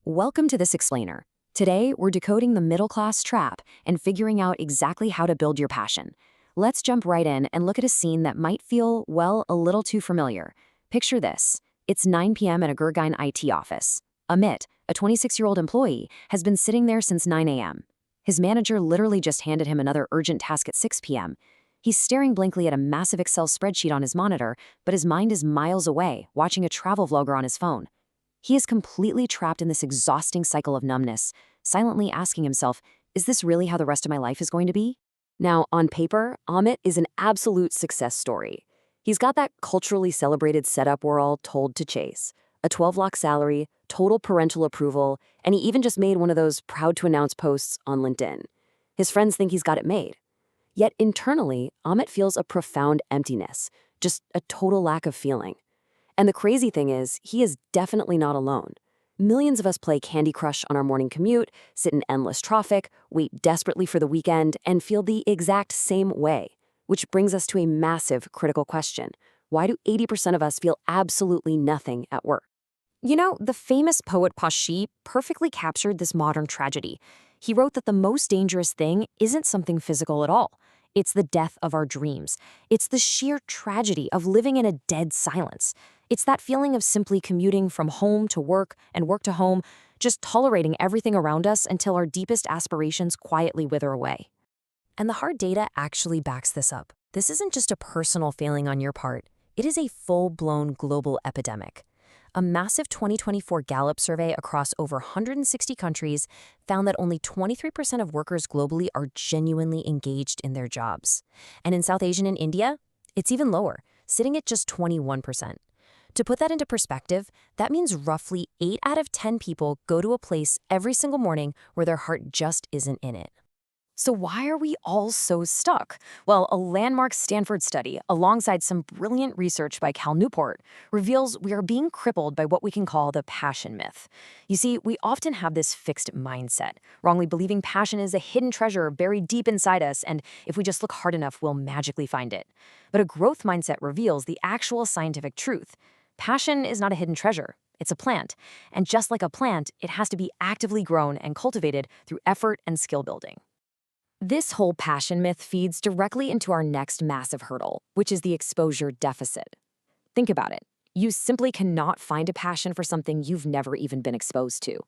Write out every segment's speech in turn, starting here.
Welcome to This Explainer. Today, we're decoding the middle class trap and figuring out exactly how to build your passion. Let's jump right in and look at a scene that might feel, well, a little too familiar. Picture this. It's 9 p.m. at a Gurgine IT office. Amit, a 26-year-old employee, has been sitting there since 9 a.m. His manager literally just handed him another urgent task at 6 p.m. He's staring blankly at a massive Excel spreadsheet on his monitor, but his mind is miles away, watching a travel vlogger on his phone. He is completely trapped in this exhausting cycle of numbness, silently asking himself, is this really how the rest of my life is going to be? Now, on paper, Amit is an absolute success story. He's got that culturally celebrated setup we're all told to chase. A 12-lakh salary, total parental approval, and he even just made one of those proud-to-announce posts on LinkedIn. His friends think he's got it made. Yet internally, Amit feels a profound emptiness, just a total lack of feeling. And the crazy thing is, he is definitely not alone. Millions of us play Candy Crush on our morning commute, sit in endless traffic, wait desperately for the weekend, and feel the exact same way. Which brings us to a massive critical question. Why do 80% of us feel absolutely nothing at work? You know, the famous poet Pashi perfectly captured this modern tragedy. He wrote that the most dangerous thing isn't something physical at all. It's the death of our dreams. It's the sheer tragedy of living in a dead silence. It's that feeling of simply commuting from home to work and work to home, just tolerating everything around us until our deepest aspirations quietly wither away. And the hard data actually backs this up. This isn't just a personal failing on your part. It is a full-blown global epidemic. A massive 2024 Gallup survey across over 160 countries found that only 23% of workers globally are genuinely engaged in their jobs. And in South Asia and India, it's even lower, sitting at just 21%. To put that into perspective, that means roughly 8 out of 10 people go to a place every single morning where their heart just isn't in it. So why are we all so stuck? Well, a landmark Stanford study, alongside some brilliant research by Cal Newport, reveals we are being crippled by what we can call the passion myth. You see, we often have this fixed mindset, wrongly believing passion is a hidden treasure buried deep inside us, and if we just look hard enough, we'll magically find it. But a growth mindset reveals the actual scientific truth. Passion is not a hidden treasure. It's a plant. And just like a plant, it has to be actively grown and cultivated through effort and skill building. This whole passion myth feeds directly into our next massive hurdle, which is the exposure deficit. Think about it. You simply cannot find a passion for something you've never even been exposed to.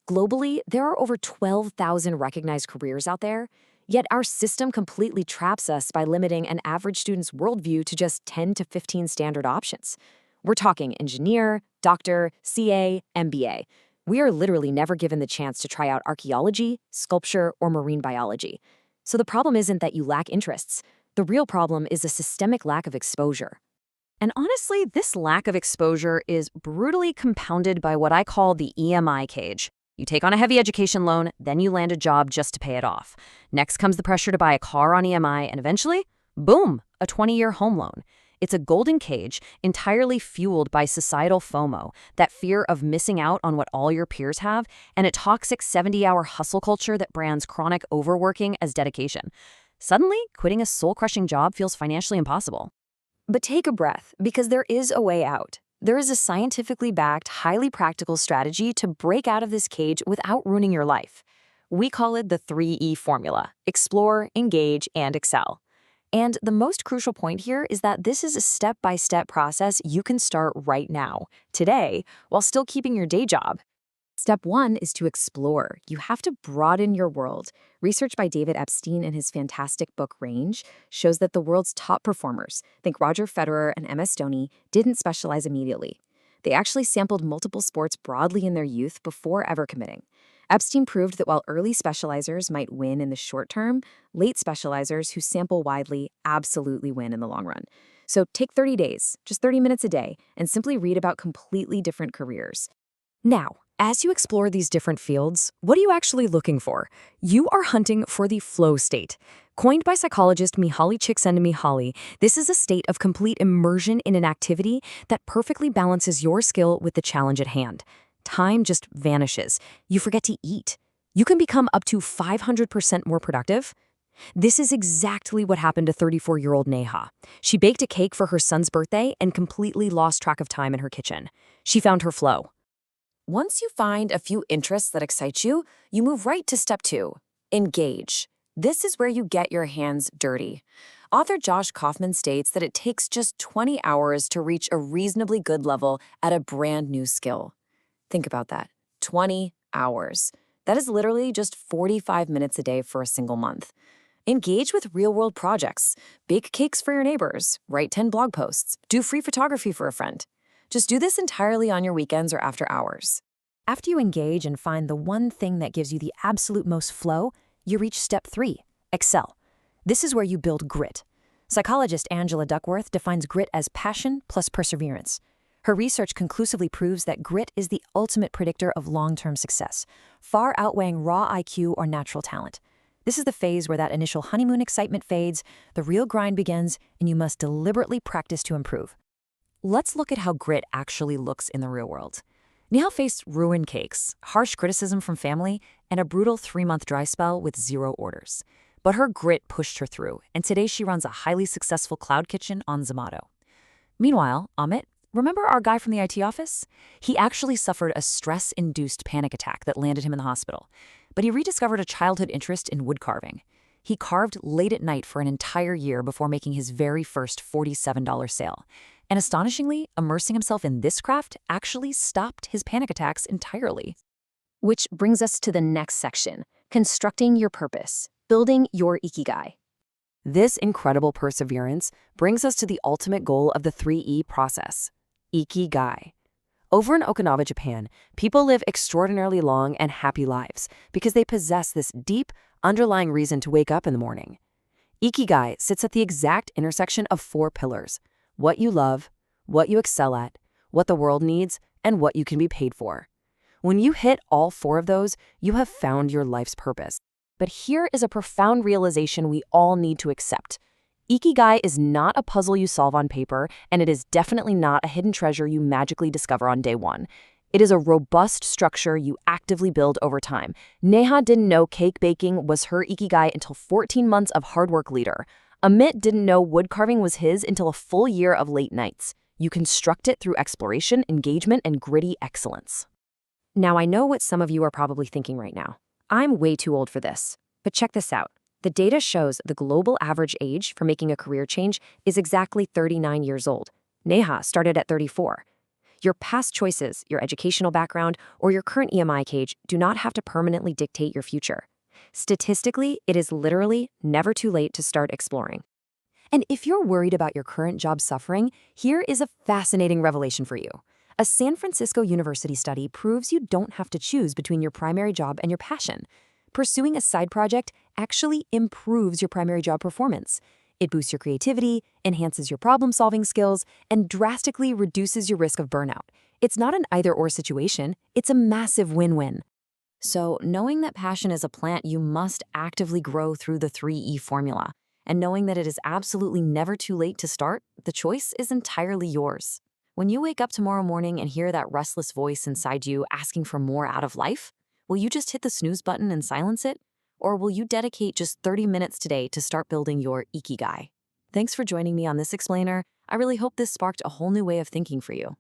Globally, there are over 12,000 recognized careers out there, yet our system completely traps us by limiting an average student's worldview to just 10 to 15 standard options. We're talking engineer, doctor, CA, MBA. We are literally never given the chance to try out archaeology, sculpture, or marine biology. So the problem isn't that you lack interests. The real problem is a systemic lack of exposure. And honestly, this lack of exposure is brutally compounded by what I call the EMI cage. You take on a heavy education loan, then you land a job just to pay it off. Next comes the pressure to buy a car on EMI, and eventually, boom, a 20-year home loan. It's a golden cage entirely fueled by societal FOMO, that fear of missing out on what all your peers have, and a toxic 70-hour hustle culture that brands chronic overworking as dedication. Suddenly, quitting a soul-crushing job feels financially impossible. But take a breath, because there is a way out. There is a scientifically backed, highly practical strategy to break out of this cage without ruining your life. We call it the 3E formula: explore, engage, and excel. And the most crucial point here is that this is a step-by-step process you can start right now, today, while still keeping your day job. Step 1 is to explore. You have to broaden your world. Research by David Epstein in his fantastic book Range shows that the world's top performers, think Roger Federer and MS Dhoni, didn't specialize immediately. They actually sampled multiple sports broadly in their youth before ever committing. Epstein proved that while early specializers might win in the short term, late specializers who sample widely absolutely win in the long run. So take 30 days, just 30 minutes a day, and simply read about completely different careers. Now, as you explore these different fields, what are you actually looking for? You are hunting for the flow state. Coined by psychologist Mihaly Csikszentmihalyi, this is a state of complete immersion in an activity that perfectly balances your skill with the challenge at hand. Time just vanishes. You forget to eat. You can become up to 500% more productive. This is exactly what happened to 34-year-old Neha. She baked a cake for her son's birthday and completely lost track of time in her kitchen. She found her flow. Once you find a few interests that excite you, you move right to step 2, engage. This is where you get your hands dirty. Author Josh Kaufman states that it takes just 20 hours to reach a reasonably good level at a brand new skill. Think about that. 20 hours. That is literally just 45 minutes a day for a single month. Engage with real-world projects. Bake cakes for your neighbors. Write 10 blog posts. Do free photography for a friend. Just do this entirely on your weekends or after hours. After you engage and find the one thing that gives you the absolute most flow, you reach step 3, excel. This is where you build grit. Psychologist Angela Duckworth defines grit as passion plus perseverance. Her research conclusively proves that grit is the ultimate predictor of long-term success, far outweighing raw IQ or natural talent. This is the phase where that initial honeymoon excitement fades, the real grind begins, and you must deliberately practice to improve. Let's look at how grit actually looks in the real world. Nihal faced ruined cakes, harsh criticism from family, and a brutal 3-month dry spell with 0 orders. But her grit pushed her through, and today she runs a highly successful cloud kitchen on Zomato. Meanwhile, Amit, remember our guy from the IT office? He actually suffered a stress-induced panic attack that landed him in the hospital. But he rediscovered a childhood interest in wood carving. He carved late at night for an entire year before making his very first $47 sale. And astonishingly, immersing himself in this craft actually stopped his panic attacks entirely. Which brings us to the next section, constructing your purpose, building your ikigai. This incredible perseverance brings us to the ultimate goal of the 3E process, ikigai. Over in Okinawa, Japan, people live extraordinarily long and happy lives because they possess this deep, underlying reason to wake up in the morning. Ikigai sits at the exact intersection of 4 pillars: what you love, what you excel at, what the world needs, and what you can be paid for. When you hit all 4 of those, you have found your life's purpose. But here is a profound realization we all need to accept. Ikigai is not a puzzle you solve on paper, and it is definitely not a hidden treasure you magically discover on day 1. It is a robust structure you actively build over time. Neha didn't know cake baking was her ikigai until 14 months of hard work later. Amit didn't know wood carving was his until a full year of late nights. You construct it through exploration, engagement, and gritty excellence. Now, I know what some of you are probably thinking right now. I'm way too old for this. But check this out. The data shows the global average age for making a career change is exactly 39 years old. Neha started at 34. Your past choices, your educational background, or your current EMI cage do not have to permanently dictate your future. Statistically, it is literally never too late to start exploring. And if you're worried about your current job suffering, here is a fascinating revelation for you. A San Francisco University study proves you don't have to choose between your primary job and your passion. Pursuing a side project actually improves your primary job performance. It boosts your creativity, enhances your problem-solving skills, and drastically reduces your risk of burnout. It's not an either-or situation, it's a massive win-win. So, knowing that passion is a plant you must actively grow through the 3E formula, and knowing that it is absolutely never too late to start, the choice is entirely yours. When you wake up tomorrow morning and hear that restless voice inside you asking for more out of life, will you just hit the snooze button and silence it? Or will you dedicate just 30 minutes today to start building your ikigai? Thanks for joining me on this explainer. I really hope this sparked a whole new way of thinking for you.